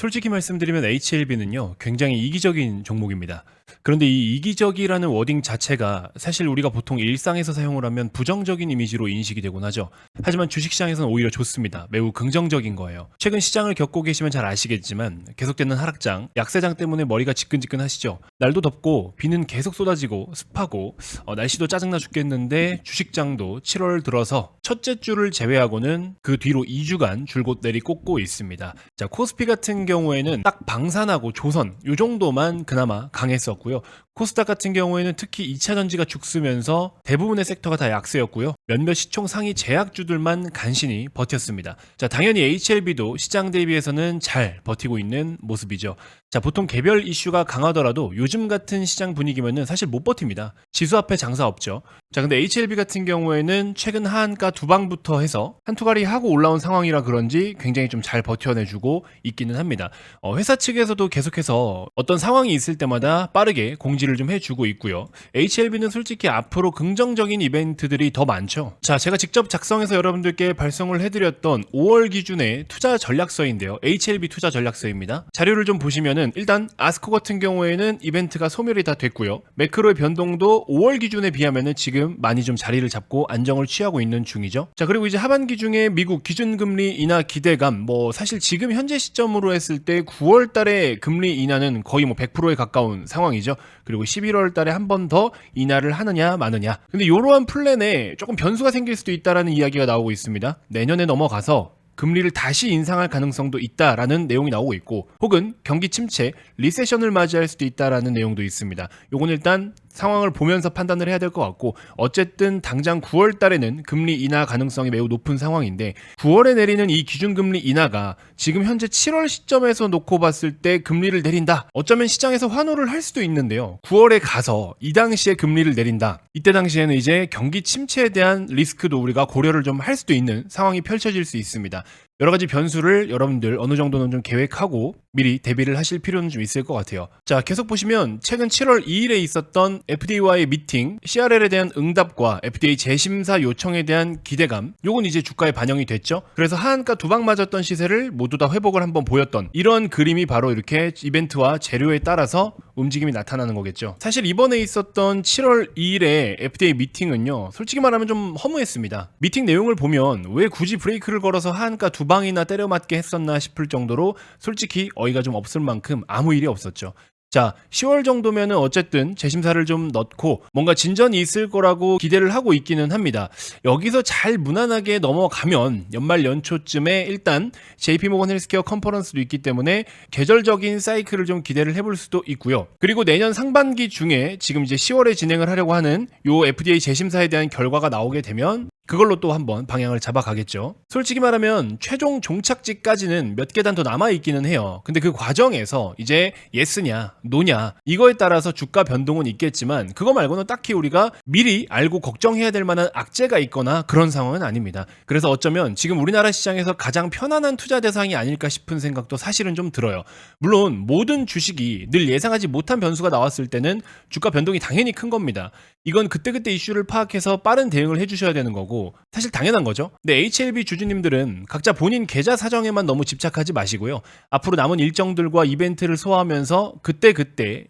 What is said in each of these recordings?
솔직히 말씀드리면 HLB는요, 굉장히 이기적인 종목입니다. 그런데 이 이기적이라는 워딩 자체가 사실 우리가 보통 일상에서 사용을 하면 부정적인 이미지로 인식이 되곤 하죠. 하지만 주식시장에서는 오히려 좋습니다. 매우 긍정적인 거예요. 최근 시장을 겪고 계시면 잘 아시겠지만 계속되는 하락장, 약세장 때문에 머리가 지끈지끈하시죠. 날도 덥고 비는 계속 쏟아지고 습하고 날씨도 짜증나 죽겠는데 주식장도 7월 들어서 첫째 주를 제외하고는 그 뒤로 2주간 줄곧 내리꽂고 있습니다. 자, 코스피 같은 경우에는 딱 방산하고 조선 요 정도만 그나마 강했었고요. 코스닥 같은 경우에는 특히 2차 전지가 죽쓰면서 대부분의 섹터가 다 약세였고요. 몇몇 시총 상위 제약주들만 간신히 버텼습니다. 자, 당연히 HLB도 시장 대비해서는 잘 버티고 있는 모습이죠. 자, 보통 개별 이슈가 강하더라도 요즘 같은 시장 분위기면은 사실 못 버팁니다. 지수 앞에 장사 없죠. 자, 근데 HLB 같은 경우에는 최근 하한가 두 방부터 해서 한투가리 하고 올라온 상황이라 그런지 굉장히 좀 잘 버텨내주고 있기는 합니다. 회사 측에서도 계속해서 어떤 상황이 있을 때마다 빠르게 공지를 좀 해주고 있고요. HLB는 솔직히 앞으로 긍정적인 이벤트들이 더 많죠. 자, 제가 직접 작성해서 여러분들께 발송을 해드렸던 5월 기준의 투자 전략서인데요. HLB 투자 전략서입니다. 자료를 좀 보시면은 일단 아스코 같은 경우에는 이벤트가 소멸이 다 됐고요. 매크로의 변동도 5월 기준에 비하면은 지금 많이 좀 자리를 잡고 안정을 취하고 있는 중이죠. 자, 그리고 이제 하반기 중에 미국 기준금리 인하 기대감, 사실 지금 현재 시점으로 했을 때 9월 달에 금리 인하는 거의 100%에 가까운 상황이죠. 그리고 11월 달에 한 번 더 인하를 하느냐 마느냐. 근데 이러한 플랜에 조금 변수가 생길 수도 있다라는 이야기가 나오고 있습니다. 내년에 넘어가서 금리를 다시 인상할 가능성도 있다라는 내용이 나오고 있고, 혹은 경기 침체, 리세션을 맞이할 수도 있다라는 내용도 있습니다. 요건 일단 상황을 보면서 판단을 해야 될 것 같고, 어쨌든 당장 9월 달에는 금리 인하 가능성이 매우 높은 상황인데 9월에 내리는 이 기준금리 인하가 지금 현재 7월 시점에서 놓고 봤을 때 금리를 내린다. 어쩌면 시장에서 환호를 할 수도 있는데요. 9월에 가서 이 당시에 금리를 내린다. 이때 당시에는 이제 경기 침체에 대한 리스크도 우리가 고려를 좀 할 수도 있는 상황이 펼쳐질 수 있습니다. 여러 가지 변수를 여러분들 어느 정도는 좀 계획하고 미리 대비를 하실 필요는 좀 있을 것 같아요. 자, 계속 보시면 최근 7월 2일에 있었던 FDA와의 미팅, CRL에 대한 응답과 FDA 재심사 요청에 대한 기대감, 요건 이제 주가에 반영이 됐죠. 그래서 하한가 두 방 맞았던 시세를 모두 다 회복을 한번 보였던 이런 그림이 바로 이렇게 이벤트와 재료에 따라서 움직임이 나타나는 거겠죠. 사실 이번에 있었던 7월 2일에 FDA 미팅은요, 솔직히 말하면 좀 허무했습니다. 미팅 내용을 보면 왜 굳이 브레이크를 걸어서 하한가 두 방이나 때려맞게 했었나 싶을 정도로 솔직히 어이가 좀 없을 만큼 아무 일이 없었죠. 자, 10월 정도면은 어쨌든 재심사를 좀 넣고 뭔가 진전이 있을 거라고 기대를 하고 있기는 합니다. 여기서 잘 무난하게 넘어가면 연말 연초쯤에 일단 JP모건 헬스케어 컨퍼런스도 있기 때문에 계절적인 사이클을 좀 기대를 해볼 수도 있고요. 그리고 내년 상반기 중에 지금 이제 10월에 진행을 하려고 하는 요 FDA 재심사에 대한 결과가 나오게 되면 그걸로 또 한번 방향을 잡아가겠죠. 솔직히 말하면 최종 종착지까지는 몇 계단 더 남아있기는 해요. 근데 그 과정에서 이제 예스냐 노냐 이거에 따라서 주가 변동은 있겠지만 그거 말고는 딱히 우리가 미리 알고 걱정해야 될 만한 악재가 있거나 그런 상황은 아닙니다. 그래서 어쩌면 지금 우리나라 시장에서 가장 편안한 투자 대상이 아닐까 싶은 생각도 사실은 좀 들어요. 물론 모든 주식이 늘 예상하지 못한 변수가 나왔을 때는 주가 변동이 당연히 큰 겁니다. 이건 그때그때 이슈를 파악해서 빠른 대응을 해주셔야 되는 거고 사실 당연한 거죠. 근데 HLB 주주님들은 각자 본인 계좌 사정에만 너무 집착하지 마시고요. 앞으로 남은 일정들과 이벤트를 소화하면서 그때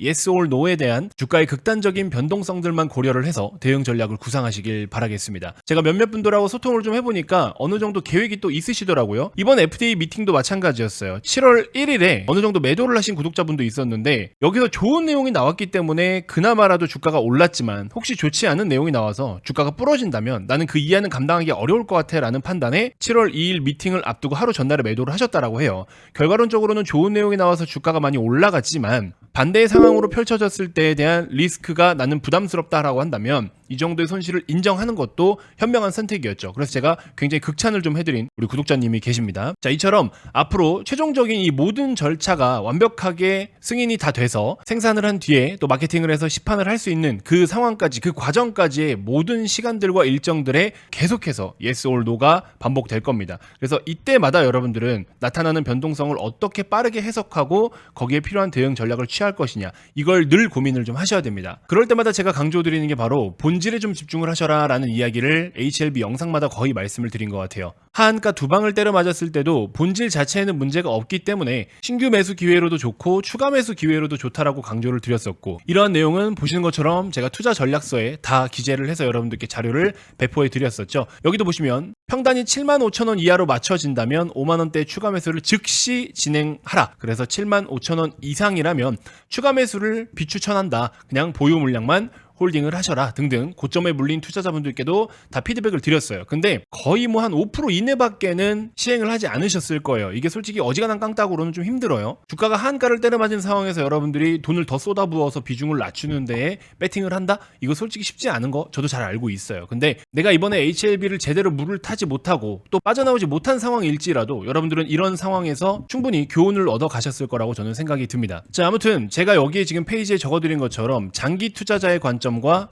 yes or no에 대한 주가의 극단적인 변동성들만 고려를 해서 대응 전략을 구상하시길 바라겠습니다. 제가 몇몇 분들하고 소통을 좀 해보니까 어느 정도 계획이 또 있으시더라고요. 이번 FDA 미팅도 마찬가지였어요. 7월 1일에 어느 정도 매도를 하신 구독자분도 있었는데 여기서 좋은 내용이 나왔기 때문에 그나마라도 주가가 올랐지만 혹시 좋지 않은 내용이 나와서 주가가 부러진다면 나는 그 이하는 감당하기 어려울 것 같아 라는 판단에 7월 2일 미팅을 앞두고 하루 전날에 매도를 하셨다라고 해요. 결과론적으로는 좋은 내용이 나와서 주가가 많이 올라갔지만 반대의 상황으로 펼쳐졌을 때에 대한 리스크가 나는 부담스럽다라고 한다면 이 정도의 손실을 인정하는 것도 현명한 선택이었죠. 그래서 제가 굉장히 극찬을 좀 해드린 우리 구독자님이 계십니다. 자, 이처럼 앞으로 최종적인 이 모든 절차가 완벽하게 승인이 다 돼서 생산을 한 뒤에 또 마케팅을 해서 시판을 할 수 있는 그 상황까지 그 과정까지의 모든 시간들과 일정들에 계속해서 yes or no가 반복될 겁니다. 그래서 이때마다 여러분들은 나타나는 변동성을 어떻게 빠르게 해석하고 거기에 필요한 대응 전략을 취할 것이냐 이걸 늘 고민을 좀 하셔야 됩니다. 그럴 때마다 제가 강조드리는 게 바로 본질에 좀 집중을 하셔라 라는 이야기를 HLB 영상마다 거의 말씀을 드린 것 같아요. 하한가 두 방을 때려 맞았을 때도 본질 자체에는 문제가 없기 때문에 신규 매수 기회로도 좋고 추가 매수 기회로도 좋다라고 강조를 드렸었고, 이러한 내용은 보시는 것처럼 제가 투자 전략서에 다 기재를 해서 여러분들께 자료를 배포해 드렸었죠. 여기도 보시면 평단이 75,000원 이하로 맞춰진다면 5만원대 추가 매수를 즉시 진행하라. 그래서 75,000원 이상이라면 추가 매수를 비추천한다. 그냥 보유 물량만 홀딩을 하셔라 등등 고점에 물린 투자자분들께도 다 피드백을 드렸어요. 근데 거의 뭐 한 5% 이내밖에는 시행을 하지 않으셨을 거예요. 이게 솔직히 어지간한 깡따구로는 좀 힘들어요. 주가가 한가를 때려맞은 상황에서 여러분들이 돈을 더 쏟아부어서 비중을 낮추는 데에 배팅을 한다? 이거 솔직히 쉽지 않은 거 저도 잘 알고 있어요. 근데 내가 이번에 HLB를 제대로 물을 타지 못하고 또 빠져나오지 못한 상황일지라도 여러분들은 이런 상황에서 충분히 교훈을 얻어 가셨을 거라고 저는 생각이 듭니다. 자, 아무튼 제가 여기에 지금 페이지에 적어드린 것처럼 장기 투자자의 관점과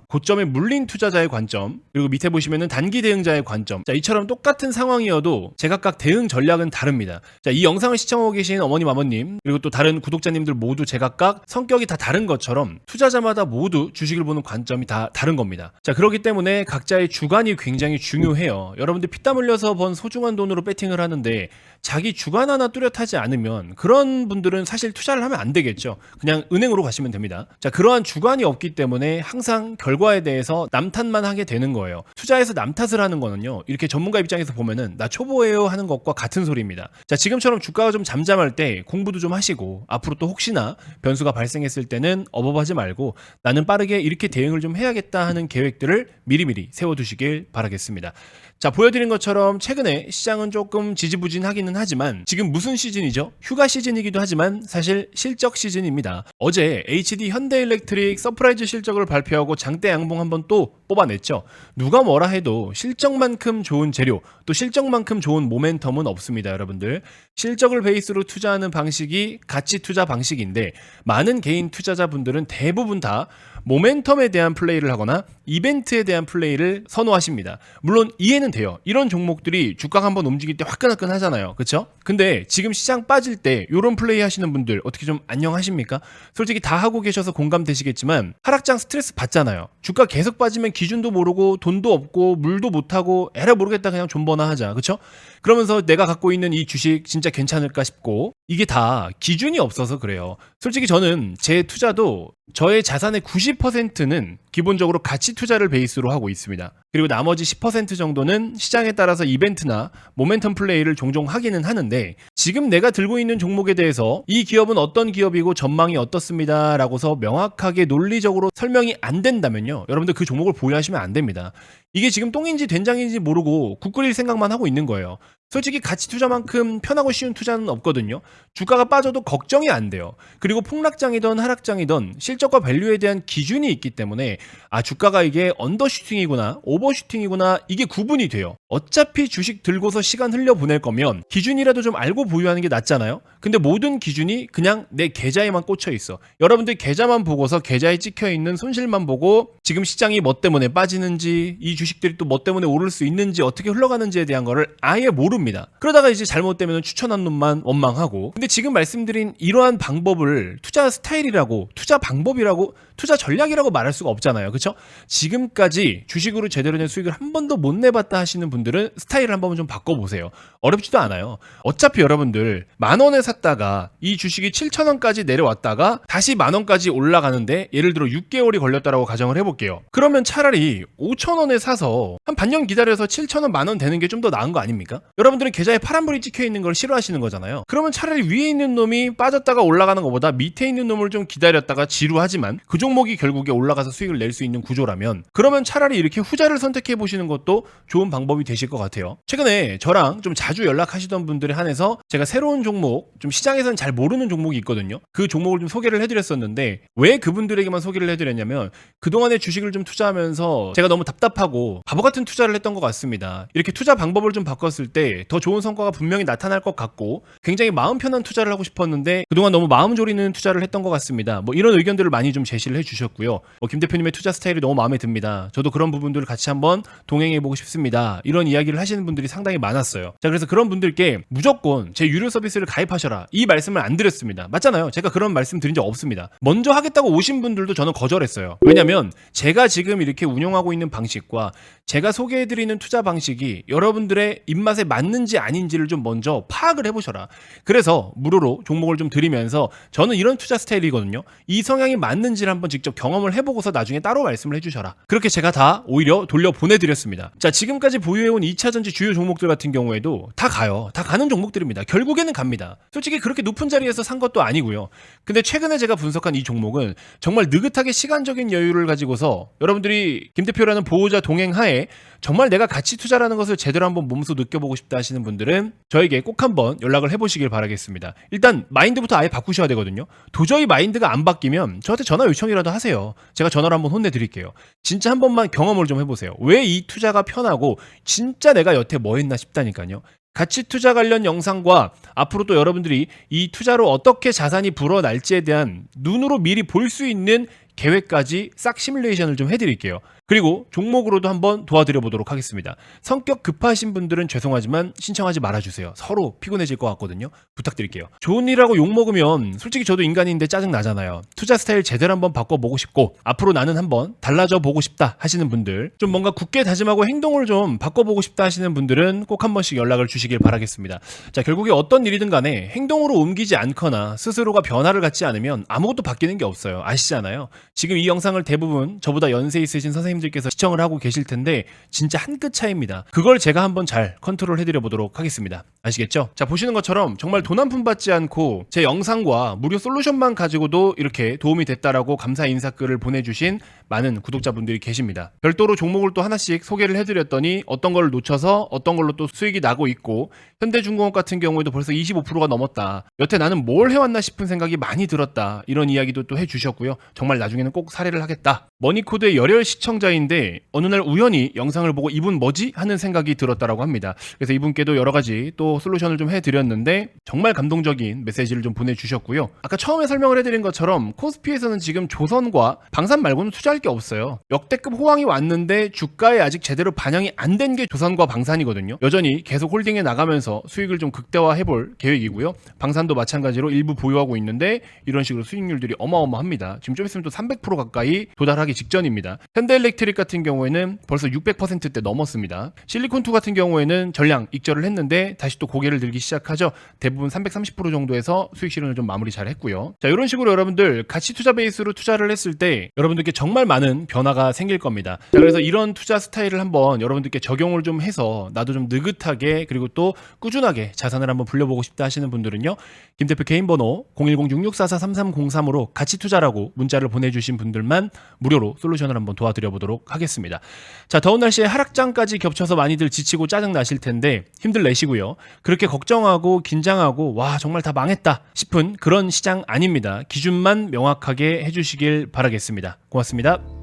고점에 물린 투자자의 관점, 그리고 밑에 보시면은 단기 대응자의 관점, 자, 이처럼 똑같은 상황이어도 제각각 대응 전략은 다릅니다. 자, 이 영상을 시청하고 계신 어머님, 아버님, 그리고 또 다른 구독자님들 모두 제각각 성격이 다 다른 것처럼 투자자마다 모두 주식을 보는 관점이 다 다른 겁니다. 자, 그렇기 때문에 각자의 주관이 굉장히 중요해요. 여러분들 피땀 흘려서 번 소중한 돈으로 배팅을 하는데 자기 주관 하나 뚜렷하지 않으면 그런 분들은 사실 투자를 하면 안 되겠죠. 그냥 은행으로 가시면 됩니다. 자, 그러한 주관이 없기 때문에 항상 결과에 대해서 남 탓만 하게 되는 거예요. 투자에서 남 탓을 하는 거는요, 이렇게 전문가 입장에서 보면은 나 초보예요 하는 것과 같은 소리입니다. 자, 지금처럼 주가가 좀 잠잠할 때 공부도 좀 하시고, 앞으로 또 혹시나 변수가 발생했을 때는 어버하지 말고 나는 빠르게 이렇게 대응을 좀 해야겠다 하는 계획들을 미리미리 세워두시길 바라겠습니다. 자, 보여드린 것처럼 최근에 시장은 조금 지지부진하기는 하지만 지금 무슨 시즌이죠? 휴가 시즌이기도 하지만 사실 실적 시즌입니다. 어제 HD 현대일렉트릭 서프라이즈 실적을 발표하고 장대 양봉 한번 또 뽑아냈죠. 누가 뭐라 해도 실적만큼 좋은 재료, 또 실적만큼 좋은 모멘텀은 없습니다, 여러분들. 실적을 베이스로 투자하는 방식이 가치 투자 방식인데 많은 개인 투자자분들은 대부분 다 모멘텀에 대한 플레이를 하거나 이벤트에 대한 플레이를 선호하십니다. 물론 이해는 돼요. 이런 종목들이 주가가 한번 움직일 때 화끈화끈 하잖아요. 그렇죠? 근데 지금 시장 빠질 때 이런 플레이 하시는 분들 어떻게 좀 안녕하십니까? 솔직히 다 하고 계셔서 공감되시겠지만 하락장 스트레스 받잖아요. 주가 계속 빠지면 기준도 모르고 돈도 없고 물도 못하고 에라 모르겠다 그냥 존버나 하자. 그렇죠? 그러면서 내가 갖고 있는 이 주식 진짜 괜찮을까 싶고, 이게 다 기준이 없어서 그래요. 솔직히 저는 제 투자도 저의 자산의 90%는 기본적으로 가치 투자를 베이스로 하고 있습니다. 그리고 나머지 10% 정도는 시장에 따라서 이벤트나 모멘텀 플레이를 종종 하기는 하는데, 지금 내가 들고 있는 종목에 대해서 이 기업은 어떤 기업이고 전망이 어떻습니다 라고서 명확하게 논리적으로 설명이 안 된다면요, 여러분들 그 종목을 보유하시면 안 됩니다. 이게 지금 똥인지 된장인지 모르고 국 끓일 생각만 하고 있는 거예요. 솔직히 가치 투자만큼 편하고 쉬운 투자는 없거든요. 주가가 빠져도 걱정이 안 돼요. 그리고 폭락장이든 하락장이든 실적과 밸류에 대한 기준이 있기 때문에 아, 주가가 이게 언더슈팅이구나 오버슈팅이구나 이게 구분이 돼요. 어차피 주식 들고서 시간 흘려보낼 거면 기준이라도 좀 알고 보유하는 게 낫잖아요. 근데 모든 기준이 그냥 내 계좌에만 꽂혀 있어. 여러분들 계좌만 보고서 계좌에 찍혀 있는 손실만 보고 지금 시장이 뭐 때문에 빠지는지, 이 주식들이 또 뭐 때문에 오를 수 있는지, 어떻게 흘러가는지에 대한 거를 아예 모릅니다. 그러다가 이제 잘못되면 추천한 놈만 원망하고. 근데 지금 말씀드린 이러한 방법을 투자 스타일이라고, 투자 방법이라고, 투자 전략이라고 말할 수가 없잖아요. 그렇죠? 지금까지 주식으로 제대로 된 수익을 한 번도 못 내봤다 하시는 분들은 스타일을 한번 좀 바꿔보세요. 어렵지도 않아요. 어차피 여러분들 10,000원에 샀다가 이 주식이 7,000원까지 내려왔다가 다시 10,000원까지 올라가는데 예를 들어 6개월이 걸렸다라고 가정을 해볼게요. 그러면 차라리 5,000원에 사서 한 반년 기다려서 7,000원, 10,000원 되는 게 좀 더 나은 거 아닙니까? 여러분들은 계좌에 파란불이 찍혀있는 걸 싫어하시는 거잖아요. 그러면 차라리 위에 있는 놈이 빠졌다가 올라가는 것보다 밑에 있는 놈을 좀 기다렸다가 지루하지만 그 종목이 결국에 올라가서 수익을 낼 수 있는 구조라면, 그러면 차라리 이렇게 후자를 선택해 보시는 것도 좋은 방법이 되실 것 같아요. 최근에 저랑 좀 자주 연락하시던 분들에 한해서 제가 새로운 종목, 좀 시장에서는 잘 모르는 종목이 있거든요. 그 종목을 좀 소개를 해드렸었는데, 왜 그분들에게만 소개를 해드렸냐면 그동안에 주식을 좀 투자하면서 제가 너무 답답하고 바보 같은 투자를 했던 것 같습니다. 이렇게 투자 방법을 좀 바꿨을 때 더 좋은 성과가 분명히 나타날 것 같고 굉장히 마음 편한 투자를 하고 싶었는데 그동안 너무 마음 졸이는 투자를 했던 것 같습니다. 뭐 이런 의견들을 많이 좀 제시를 메시지를 해주셨고요. 김 대표님의 투자 스타일이 너무 마음에 듭니다. 저도 그런 부분들을 같이 한번 동행해보고 싶습니다. 이런 이야기를 하시는 분들이 상당히 많았어요. 자, 그래서 그런 분들께 무조건 제 유료 서비스를 가입하셔라 이 말씀을 안 드렸습니다. 맞잖아요. 제가 그런 말씀 드린 적 없습니다. 먼저 하겠다고 오신 분들도 저는 거절했어요. 왜냐면 제가 지금 이렇게 운영하고 있는 방식과 제가 소개해드리는 투자 방식이 여러분들의 입맛에 맞는지 아닌지를 좀 먼저 파악을 해보셔라. 그래서 무료로 종목을 좀 드리면서 저는 이런 투자 스타일이거든요. 이 성향이 맞는지를 한번 직접 경험을 해보고서 나중에 따로 말씀을 해주셔라. 그렇게 제가 다 오히려 돌려 보내드렸습니다. 자, 지금까지 보유해온 2차전지 주요 종목들 같은 경우에도 다 가요. 다 가는 종목들입니다. 결국에는 갑니다. 솔직히 그렇게 높은 자리에서 산 것도 아니고요. 근데 최근에 제가 분석한 이 종목은 정말 느긋하게 시간적인 여유를 가지고서 여러분들이 김 대표라는 보호자 동행하에 정말 내가 가치 투자라는 것을 제대로 한번 몸소 느껴보고 싶다 하시는 분들은 저에게 꼭 한번 연락을 해보시길 바라겠습니다. 일단 마인드부터 아예 바꾸셔야 되거든요. 도저히 마인드가 안 바뀌면 저한테 전화 요청이라도 하세요. 제가 전화로 한번 혼내드릴게요. 진짜 한 번만 경험을 좀 해보세요. 왜 이 투자가 편하고 진짜 내가 여태 뭐 했나 싶다니까요. 가치 투자 관련 영상과 앞으로 또 여러분들이 이 투자로 어떻게 자산이 불어날지에 대한 눈으로 미리 볼 수 있는 계획까지 싹 시뮬레이션을 좀 해드릴게요. 그리고 종목으로도 한번 도와드려 보도록 하겠습니다. 성격 급하신 분들은 죄송하지만 신청하지 말아주세요. 서로 피곤해질 것 같거든요. 부탁드릴게요. 좋은 일하고 욕먹으면 솔직히 저도 인간인데 짜증 나잖아요. 투자 스타일 제대로 한번 바꿔보고 싶고 앞으로 나는 한번 달라져 보고 싶다 하시는 분들, 좀 뭔가 굳게 다짐하고 행동을 좀 바꿔보고 싶다 하시는 분들은 꼭 한 번씩 연락을 주시길 바라겠습니다. 자, 결국에 어떤 일이든 간에 행동으로 옮기지 않거나 스스로가 변화를 갖지 않으면 아무것도 바뀌는 게 없어요. 아시잖아요. 지금 이 영상을 대부분 저보다 연세 있으신 선생님들께서 시청을 하고 계실 텐데 진짜 한 끗 차이입니다. 그걸 제가 한번 잘 컨트롤 해드려 보도록 하겠습니다. 아시겠죠? 자, 보시는 것처럼 정말 돈 한 푼 받지 않고 제 영상과 무료 솔루션만 가지고도 이렇게 도움이 됐다라고 감사 인사글을 보내주신 많은 구독자분들이 계십니다. 별도로 종목을 또 하나씩 소개를 해드렸더니 어떤 걸 놓쳐서 어떤 걸로 또 수익이 나고 있고, 현대중공업 같은 경우에도 벌써 25%가 넘었다. 여태 나는 뭘 해왔나 싶은 생각이 많이 들었다. 이런 이야기도 또 해주셨고요. 정말 나중에는 꼭 사례를 하겠다. 머니코드의 열혈 시청자인데 어느 날 우연히 영상을 보고 이분 뭐지? 하는 생각이 들었다라고 합니다. 그래서 이분께도 여러 가지 또 솔루션을 좀 해드렸는데 정말 감동적인 메시지를 좀 보내주셨고요. 아까 처음에 설명을 해드린 것처럼 코스피에서는 지금 조선과 방산 말고는 투자할 게 없어요. 역대급 호황이 왔는데 주가에 아직 제대로 반영이 안 된 게 조선과 방산이거든요. 여전히 계속 홀딩해 나가면서 수익을 좀 극대화해볼 계획이고요. 방산도 마찬가지로 일부 보유하고 있는데 이런 식으로 수익률들이 어마어마합니다. 지금 좀 있으면 또 300% 가까이 도달하기 직전입니다. 현대일렉트릭 같은 경우에는 벌써 600%대 넘었습니다. 실리콘2 같은 경우에는 전량 익절을 했는데 다시 또 고개를 들기 시작하죠. 대부분 330% 정도에서 수익 실현을 좀 마무리 잘 했고요. 자, 이런 식으로 여러분들 가치 투자 베이스로 투자를 했을 때 여러분들께 정말 많은 변화가 생길 겁니다. 자, 그래서 이런 투자 스타일을 한번 여러분들께 적용을 좀 해서 나도 좀 느긋하게 그리고 또 꾸준하게 자산을 한번 불려보고 싶다 하시는 분들은요, 김 대표 개인 번호 010-6644-3303으로 가치 투자라고 문자를 보내주신 분들만 무료로 솔루션을 한번 도와드려 보도록 하겠습니다. 자, 더운 날씨에 하락장까지 겹쳐서 많이들 지치고 짜증 나실 텐데 힘들 내시고요. 그렇게 걱정하고 긴장하고 와 정말 다 망했다 싶은 그런 시장 아닙니다. 기준만 명확하게 해주시길 바라겠습니다. 고맙습니다.